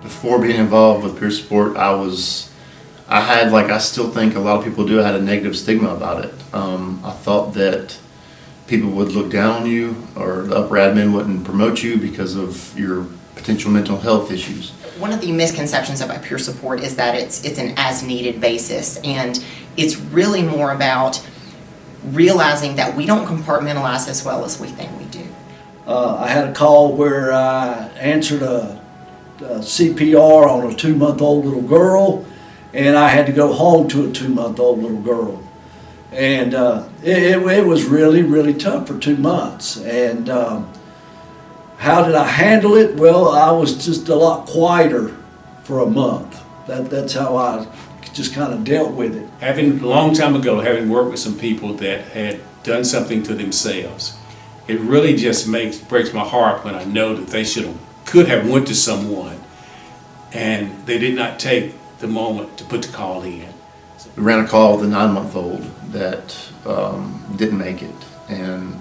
before being involved with peer support, I still think a lot of people do, I had a negative stigma about it. I thought that people would look down on you, or the upper admin wouldn't promote you because of your potential mental health issues. One of the misconceptions about peer support is that it's an as-needed basis, and it's really more about realizing that we don't compartmentalize as well as we think we do. I had a call where I answered a CPR on a 2-month-old little girl, and I had to go home to a 2-month-old little girl. And it was really, really tough for 2 months. And how did I handle it? Well, I was just a lot quieter for a month. That's how I just kind of dealt with it. A long time ago, having worked with some people that had done something to themselves, it really just breaks my heart when I know that they could have went to someone and they did not take the moment to put the call in. We ran a call with a 9-month-old that didn't make it, and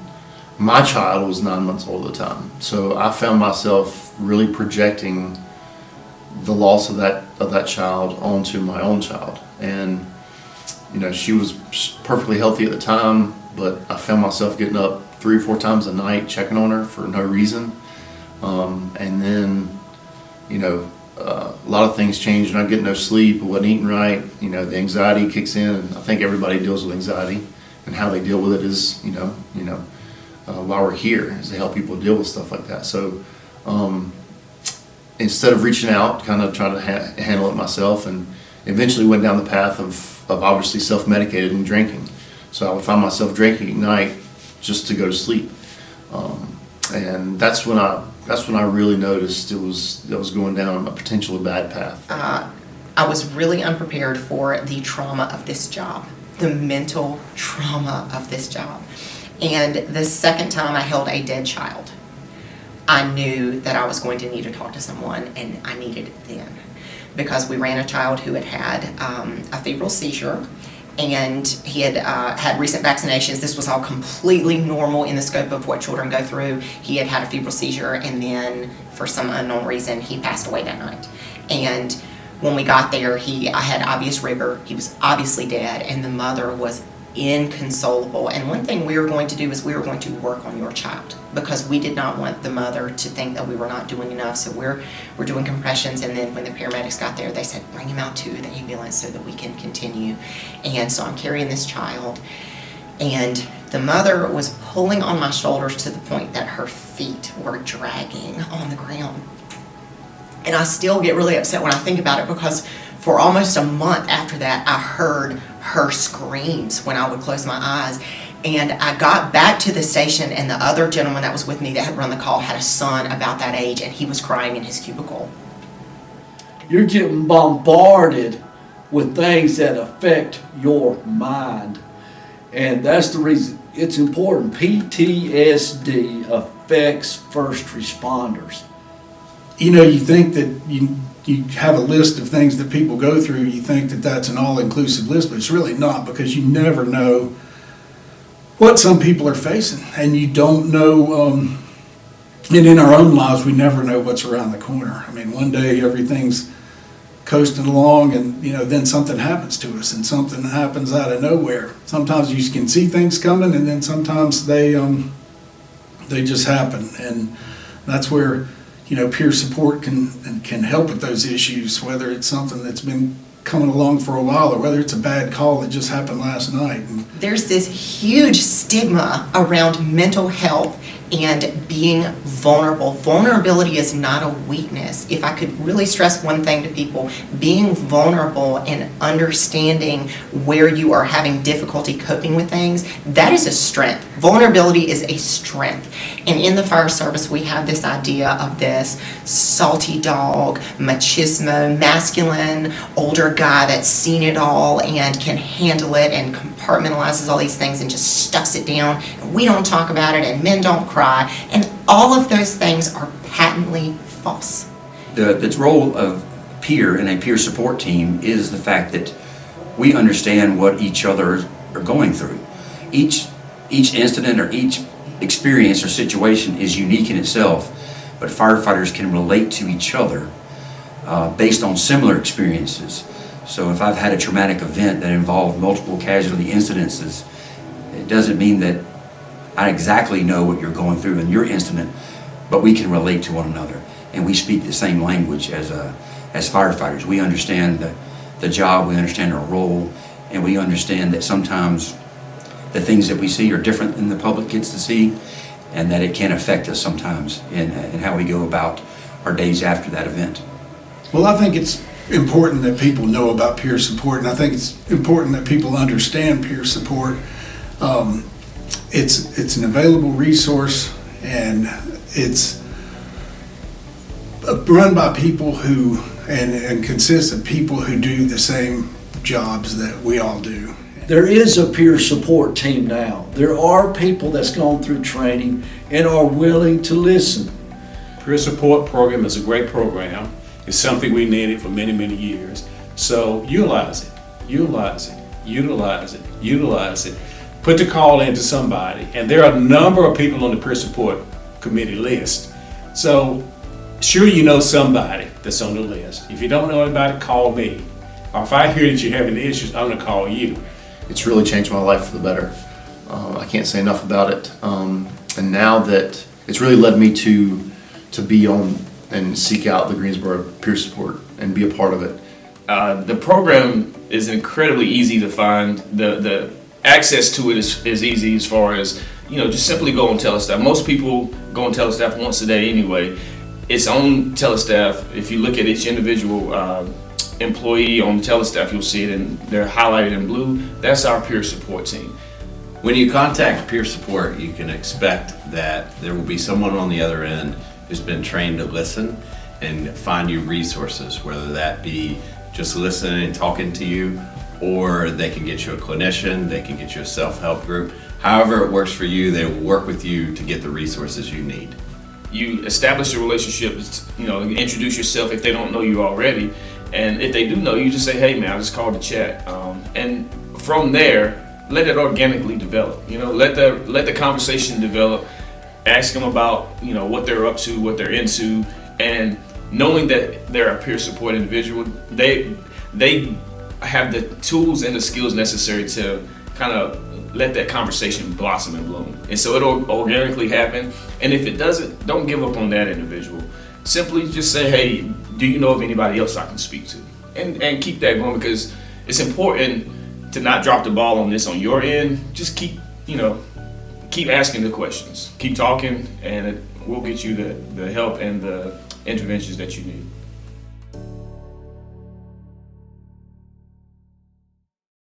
my child was 9 months old at the time. So I found myself really projecting the loss of that child onto my own child. And she was perfectly healthy at the time, but I found myself getting up 3 or 4 times a night checking on her for no reason. And then a lot of things changed, and I get no sleep, I wasn't eating right, the anxiety kicks in, and I think everybody deals with anxiety, and how they deal with it is, why we're here, is to help people deal with stuff like that. So instead of reaching out, kind of trying to handle it myself, and eventually went down the path of obviously self-medicated and drinking. So I would find myself drinking at night just to go to sleep. And that's when I really noticed I was going down a potentially bad path. I was really unprepared for the trauma of this job, the mental trauma of this job. And the second time I held a dead child, I knew that I was going to need to talk to someone, and I needed it then. Because we ran a child who had a febrile seizure, and he had had recent vaccinations. This was all completely normal in the scope of what children go through. He had had a febrile seizure, and then for some unknown reason, he passed away that night. And when we got there, I had obvious rigor. He was obviously dead, and the mother was inconsolable. And one thing we were going to do is we were going to work on your child, because we did not want the mother to think that we were not doing enough. So we're doing compressions, and then when the paramedics got there, they said, bring him out to the ambulance so that we can continue. And so I'm carrying this child, and the mother was pulling on my shoulders to the point that her feet were dragging on the ground. And I still get really upset when I think about it, because for almost a month after that, I heard her screams when I would close my eyes. And I got back to the station, and the other gentleman that was with me that had run the call had a son about that age, and he was crying in his cubicle. You're getting bombarded with things that affect your mind. And that's the reason it's important. PTSD affects first responders. You think that you have a list of things that people go through, you think that that's an all-inclusive list, but it's really not, because you never know what some people are facing, and you don't know, and in our own lives we never know what's around the corner. I mean, one day everything's coasting along, and then something happens to us, and something happens out of nowhere. Sometimes you can see things coming, and then sometimes they just happen, and that's where peer support can help with those issues, whether it's something that's been coming along for a while, or whether it's a bad call that just happened last night. There's this huge stigma around mental health and being vulnerable. Vulnerability is not a weakness. If I could really stress one thing to people, being vulnerable and understanding where you are having difficulty coping with things, that is a strength. Vulnerability is a strength. And in the fire service, we have this idea of this salty dog, machismo, masculine, older guy that's seen it all and can handle it and compartmentalizes all these things and just stuffs it down. And we don't talk about it, and men don't cry. And all of those things are patently false. The role of peer and a peer support team is the fact that we understand what each other are going through. Each incident or each experience or situation is unique in itself, but firefighters can relate to each other based on similar experiences. So if I've had a traumatic event that involved multiple casualty incidences, it doesn't mean that I exactly know what you're going through in your incident, but we can relate to one another, and we speak the same language as firefighters. We understand the job, we understand our role, and we understand that sometimes the things that we see are different than the public gets to see, and that it can affect us sometimes in how we go about our days after that event. Well, I think it's important that people know about peer support, and I think it's important that people understand peer support. It's an available resource, and it's run by people who and consists of people who do the same jobs that we all do. There is a peer support team now. There are people that's gone through training and are willing to listen. Peer support program is a great program. It's something we needed for many, many years. So utilize it, utilize it, utilize it, utilize it. Put the call in to somebody. And there are a number of people on the peer support committee list. So sure, you know somebody that's on the list. If you don't know anybody, call me. Or if I hear that you're having issues, I'm gonna call you. It's really changed my life for the better. I can't say enough about it. And now that it's really led me to be on and seek out the Greensboro peer support and be a part of it. The program is incredibly easy to find. The access to it is easy as far as, just simply go on Telestaff. Most people go on Telestaff once a day anyway. It's on Telestaff. If you look at each individual employee on Telestaff, you'll see it, and they're highlighted in blue. That's our peer support team. When you contact peer support, you can expect that there will be someone on the other end who's been trained to listen and find you resources, whether that be just listening and talking to you, or they can get you a clinician, they can get you a self-help group. However it works for you, they will work with you to get the resources you need. You establish a relationship, introduce yourself if they don't know you already. And if they do know you, just say, hey man, I just called to chat. And from there, let it organically develop. Let the conversation develop. Ask them about, what they're up to, what they're into, and knowing that they're a peer support individual, they have the tools and the skills necessary to kind of let that conversation blossom and bloom. And so it'll organically happen. And if it doesn't, don't give up on that individual. Simply just say, hey, do you know of anybody else I can speak to? And keep that going, because it's important to not drop the ball on this on your end. Just keep asking the questions. Keep talking, and we'll get you the help and the interventions that you need.